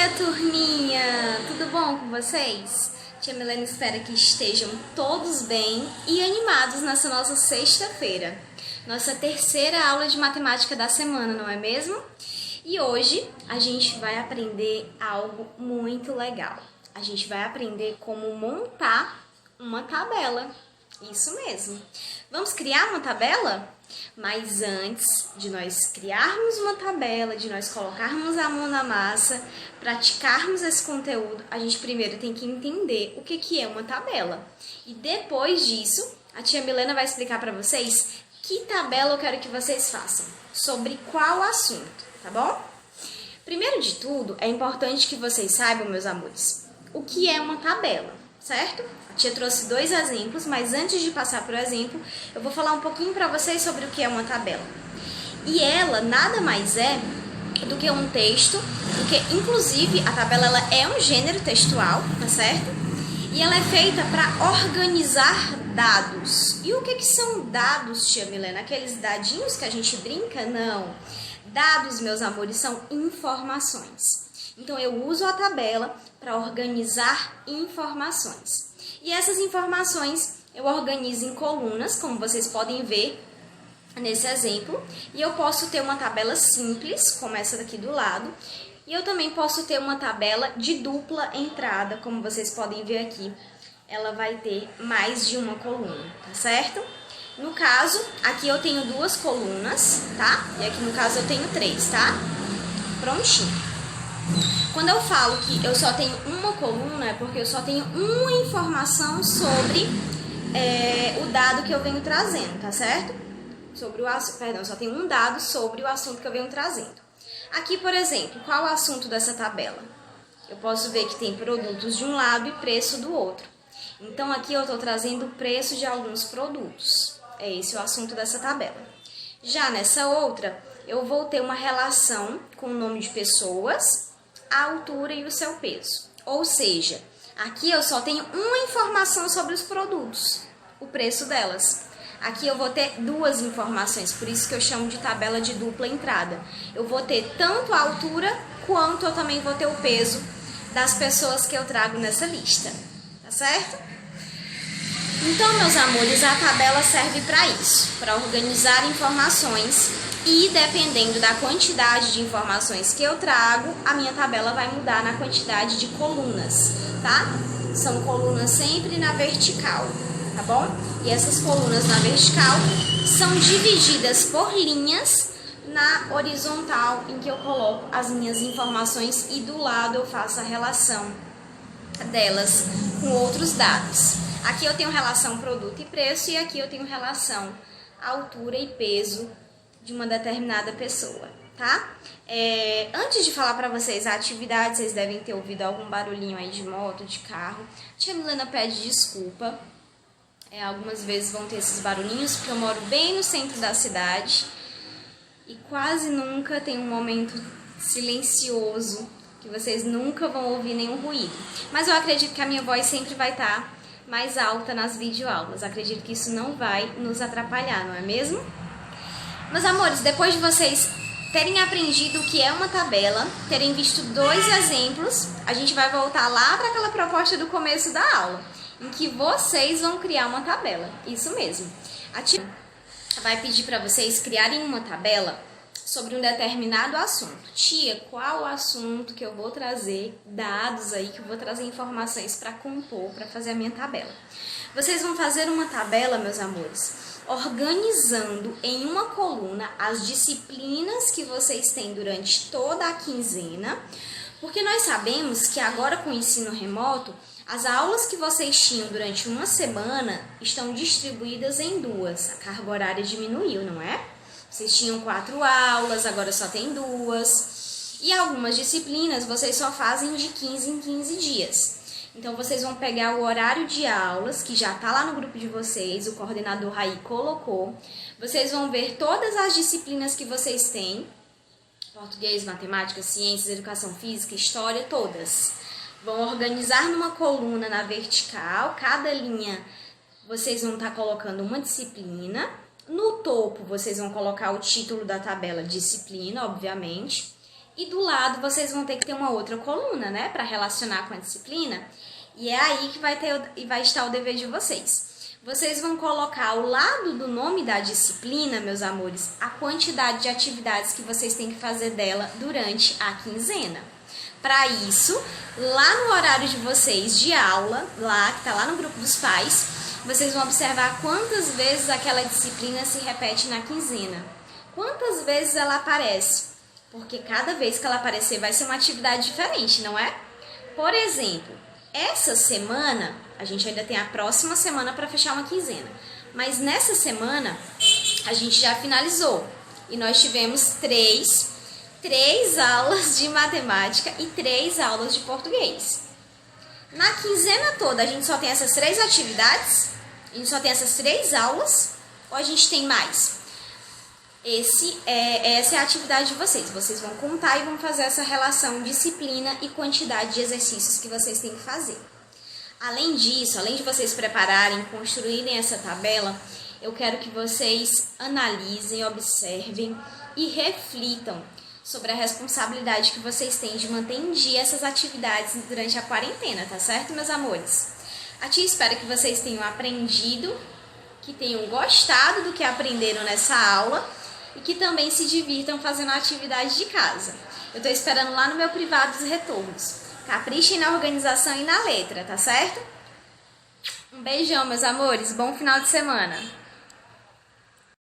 dia, turminha! Tudo bom com vocês? Tia Milena espera que estejam todos bem e animados nessa nossa sexta-feira. Nossa terceira aula de matemática da semana, não é mesmo? E hoje a gente vai aprender algo muito legal. A gente vai aprender como montar uma tabela. Isso mesmo. Vamos criar uma tabela? Mas antes de nós criarmos uma tabela, de nós colocarmos a mão na massa, praticarmos esse conteúdo, a gente primeiro tem que entender o que é uma tabela. E depois disso, a tia Milena vai explicar para vocês que tabela eu quero que vocês façam, sobre qual assunto, tá bom? Primeiro de tudo, é importante que vocês saibam, meus amores, o que é uma tabela, certo? A tia trouxe 2 exemplos, mas antes de passar por exemplo, eu vou falar um pouquinho para vocês sobre o que é uma tabela. E ela nada mais é do que um texto, porque inclusive a tabela ela é um gênero textual, tá certo? E ela é feita para organizar dados. E o que são dados, tia Milena? Aqueles dadinhos que a gente brinca? Não. Dados, meus amores, são informações. Então eu uso a tabela para organizar informações. E essas informações eu organizo em colunas, como vocês podem ver nesse exemplo. E eu posso ter uma tabela simples, como essa daqui do lado. E eu também posso ter uma tabela de dupla entrada, como vocês podem ver aqui. Ela vai ter mais de uma coluna, tá certo? No caso, aqui eu tenho 2 colunas, tá? E aqui no caso eu tenho 3, tá? Prontinho. Quando eu falo que eu só tenho uma coluna, é porque eu só tenho uma informação sobre o dado que eu venho trazendo, tá certo? Eu só tenho um dado sobre o assunto que eu venho trazendo. Aqui, por exemplo, qual é o assunto dessa tabela? Eu posso ver que tem produtos de um lado e preço do outro. Então, aqui eu estou trazendo o preço de alguns produtos. É esse o assunto dessa tabela. Já nessa outra, eu vou ter uma relação com o nome de pessoas, a altura e o seu peso. Ou seja, aqui eu só tenho uma informação sobre os produtos, o preço delas. Aqui eu vou ter 2 informações, por isso que eu chamo de tabela de dupla entrada. Eu vou ter tanto a altura, quanto eu também vou ter o peso das pessoas que eu trago nessa lista. Tá certo? Então, meus amores, a tabela serve para isso, para organizar informações. E dependendo da quantidade de informações que eu trago, a minha tabela vai mudar na quantidade de colunas, tá? São colunas sempre na vertical, tá bom? E essas colunas na vertical são divididas por linhas na horizontal, em que eu coloco as minhas informações e do lado eu faço a relação delas com outros dados. Aqui eu tenho relação produto e preço e aqui eu tenho relação altura e peso de uma determinada pessoa, tá? Antes de falar para vocês a atividade, vocês devem ter ouvido algum barulhinho aí de moto, de carro. Tia Milena pede desculpa. Algumas vezes vão ter esses barulhinhos, porque eu moro bem no centro da cidade e quase nunca tem um momento silencioso que vocês nunca vão ouvir nenhum ruído. Mas eu acredito que a minha voz sempre vai estar mais alta nas videoaulas. Acredito que isso não vai nos atrapalhar, não é mesmo? Meus amores, depois de vocês terem aprendido o que é uma tabela, terem visto 2 exemplos, a gente vai voltar lá para aquela proposta do começo da aula, em que vocês vão criar uma tabela. Isso mesmo. A tia vai pedir para vocês criarem uma tabela sobre um determinado assunto. Tia, qual o assunto que eu vou trazer dados aí, que eu vou trazer informações para compor, para fazer a minha tabela? Vocês vão fazer uma tabela, meus amores, organizando em uma coluna as disciplinas que vocês têm durante toda a quinzena, porque nós sabemos que agora com o ensino remoto, as aulas que vocês tinham durante uma semana estão distribuídas em 2. A carga horária diminuiu, não é? Vocês tinham 4 aulas, agora só tem 2. E algumas disciplinas vocês só fazem de 15 em 15 dias. Então, vocês vão pegar o horário de aulas, que já está lá no grupo de vocês, o coordenador Raí colocou. Vocês vão ver todas as disciplinas que vocês têm. Português, matemática, ciências, educação física, história, todas. Vão organizar numa coluna na vertical, cada linha vocês vão estar colocando uma disciplina. No topo, vocês vão colocar o título da tabela, disciplina, obviamente. E do lado vocês vão ter que ter uma outra coluna, né, para relacionar com a disciplina. E é aí que vai estar o dever de vocês. Vocês vão colocar ao lado do nome da disciplina, meus amores, a quantidade de atividades que vocês têm que fazer dela durante a quinzena. Para isso, lá no horário de vocês de aula, lá que está lá no grupo dos pais, vocês vão observar quantas vezes aquela disciplina se repete na quinzena. Quantas vezes ela aparece? Porque cada vez que ela aparecer vai ser uma atividade diferente, não é? Por exemplo, essa semana, a gente ainda tem a próxima semana para fechar uma quinzena. Mas nessa semana, a gente já finalizou. E nós tivemos três aulas de matemática e 3 aulas de português. Na quinzena toda, a gente só tem essas 3 atividades? A gente só tem essas 3 aulas? Ou a gente tem mais? Essa é a atividade de vocês. Vocês vão contar e vão fazer essa relação disciplina e quantidade de exercícios que vocês têm que fazer. Além disso, além de vocês prepararem, construírem essa tabela, eu quero que vocês analisem, observem e reflitam sobre a responsabilidade que vocês têm de manter em dia essas atividades durante a quarentena, tá certo, meus amores? A tia espera que vocês tenham aprendido, que tenham gostado do que aprenderam nessa aula e que também se divirtam fazendo a atividade de casa. Eu tô esperando lá no meu privado os retornos. Caprichem na organização e na letra, tá certo? Um beijão, meus amores. Bom final de semana.